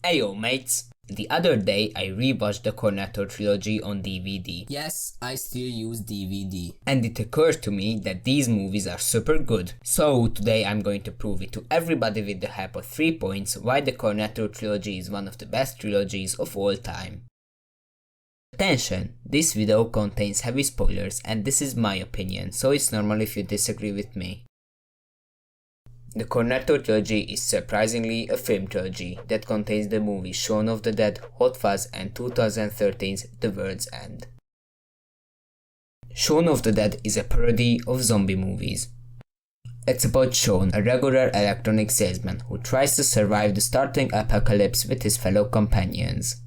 Ayo mates! The other day I rewatched the Cornetto Trilogy on DVD. Yes, I still use DVD. And it occurred to me that these movies are super good. So today I'm going to prove it to everybody with the help of 3 points why the Cornetto Trilogy is one of the best trilogies of all time. Attention! This video contains heavy spoilers and this is my opinion, so it's normal if you disagree with me. The Cornetto Trilogy is surprisingly a film trilogy that contains the movies Shaun of the Dead, Hot Fuzz and 2013's The World's End. Shaun of the Dead is a parody of zombie movies. It's about Shaun, a regular electronic salesman who tries to survive the starting apocalypse with his fellow companions.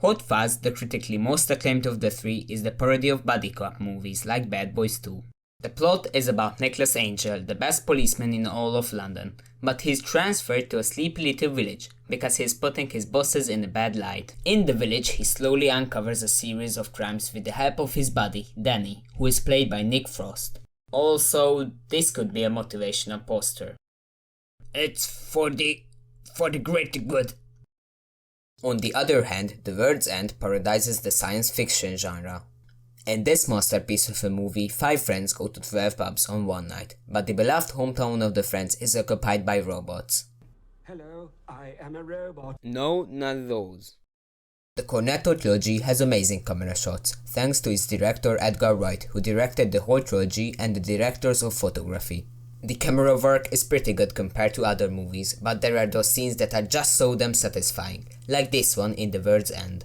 Hot Fuzz, the critically most acclaimed of the three, is the parody of buddy cop movies like Bad Boys 2. The plot is about Nicholas Angel, the best policeman in all of London, but he's transferred to a sleepy little village because he's putting his bosses in a bad light. In the village, he slowly uncovers a series of crimes with the help of his buddy, Danny, who is played by Nick Frost. Also, this could be a motivational poster. It's for the greater good. On the other hand, The World's End parodizes the science fiction genre. In this masterpiece of a movie, 5 friends go to 12 pubs on one night, but the beloved hometown of the friends is occupied by robots. Hello, I am a robot. No, not those. The Cornetto Trilogy has amazing camera shots, thanks to its director Edgar Wright, who directed the whole trilogy, and the directors of photography. The camera work is pretty good compared to other movies, but there are those scenes that are just so damn satisfying, like this one in The World's End.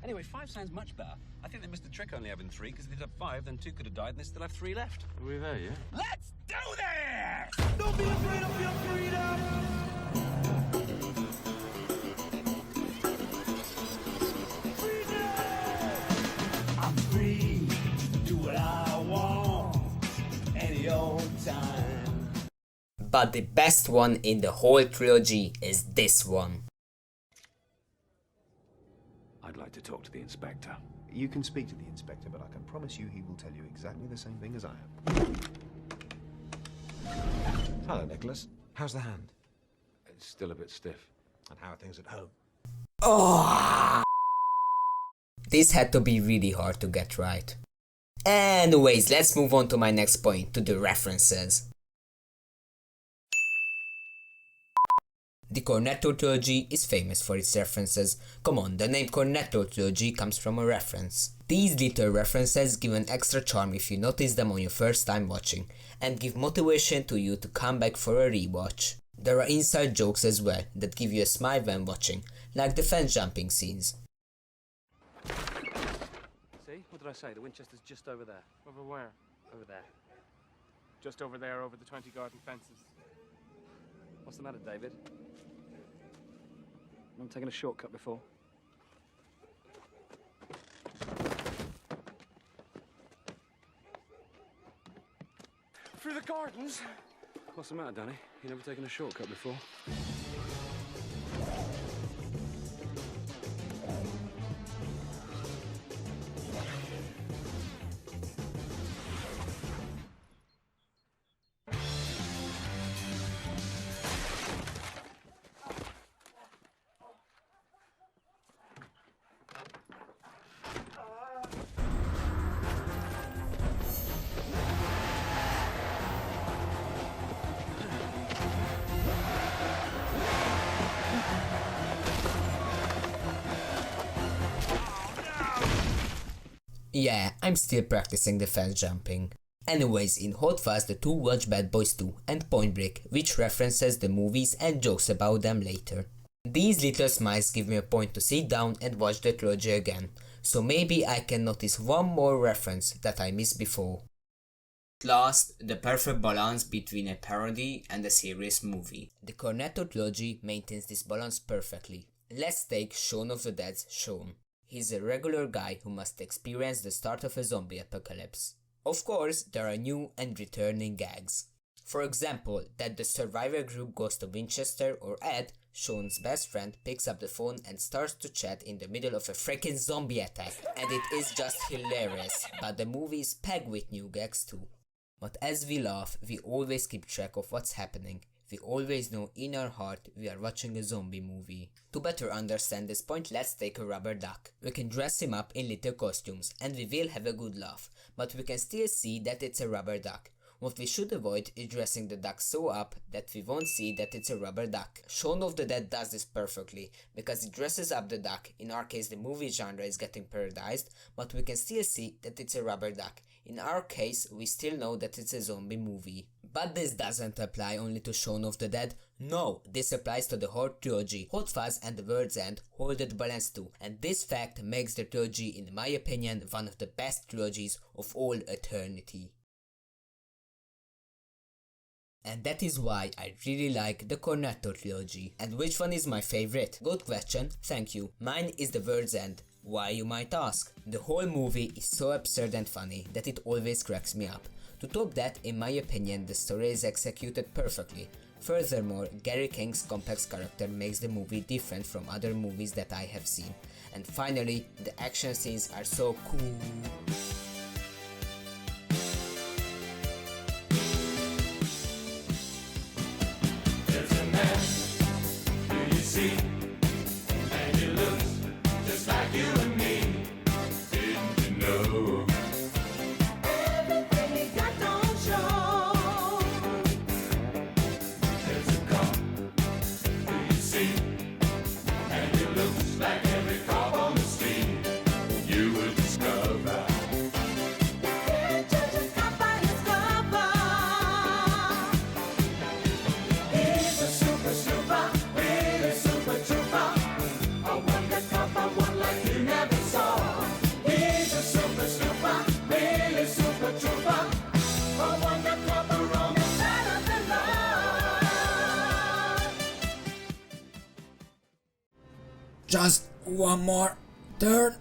Anyway, 5 sounds much better. I think they missed the trick only having 3, because if they'd have 5, then 2 could have died and they still have 3 left. Are we there, yeah? Let's do this! Don't be afraid of your freedom! I'm free to do what I want any old time. But the best one in the whole trilogy is this one. I'd like to talk to the inspector. You can speak to the inspector, but I can promise you he will tell you exactly the same thing as I am. Hello, Nicholas. How's the hand? It's still a bit stiff. And how are things at home? Oh! This had to be really hard to get right. Anyways, let's move on to my next point, to the references. The Cornetto Trilogy is famous for its references. Come on, the name Cornetto Trilogy comes from a reference. These little references give an extra charm if you notice them on your first time watching, and give motivation to you to come back for a rewatch. There are inside jokes as well that give you a smile when watching, like the fence jumping scenes. See? What did I say? The Winchester's just over there. Over where? Over there. Just over there, over the 20 garden fences. What's the matter, David? I've taken a shortcut before. Through the gardens? What's the matter, Danny? You never taken a shortcut before? Yeah, I'm still practicing the fence jumping. Anyways, in Hot Fuzz the two watch Bad Boys 2 and Point Break, which references the movies and jokes about them later. These little smiles give me a point to sit down and watch the trilogy again, so maybe I can notice one more reference that I missed before. Last, the perfect balance between a parody and a serious movie. The Cornetto Trilogy maintains this balance perfectly. Let's take Shaun of the Dead's Shaun. He's a regular guy who must experience the start of a zombie apocalypse. Of course, there are new and returning gags. For example, that the survivor group goes to Winchester, or Ed, Shaun's best friend, picks up the phone and starts to chat in the middle of a freaking zombie attack, and it is just hilarious, but the movie is packed with new gags too. But as we laugh, we always keep track of what's happening. We always know in our heart we are watching a zombie movie. To better understand this point, let's take a rubber duck. We can dress him up in little costumes and we will have a good laugh, but we can still see that it's a rubber duck. What we should avoid is dressing the duck so up that we won't see that it's a rubber duck. Shaun of the Dead does this perfectly, because it dresses up the duck. In our case the movie genre is getting parodized, but we can still see that it's a rubber duck. In our case we still know that it's a zombie movie. But this doesn't apply only to Shaun of the Dead. No, this applies to the whole trilogy. Hot Fuzz and The World's End hold that balance too, and this fact makes the trilogy, in my opinion, one of the best trilogies of all eternity. And that is why I really like the Cornetto Trilogy. And which one is my favorite? Good question, thank you. Mine is The World's End. Why, you might ask? The whole movie is so absurd and funny that it always cracks me up. To top that, in my opinion, the story is executed perfectly. Furthermore, Gary King's complex character makes the movie different from other movies that I have seen. And finally, the action scenes are so cool. And he looks just like you and me. Didn't you know? Everything he got don't show. There's a car, do you see? And he looks like every car on the street. You will discover. Can't judge a car by his cover. He's a super super. Just one more turn.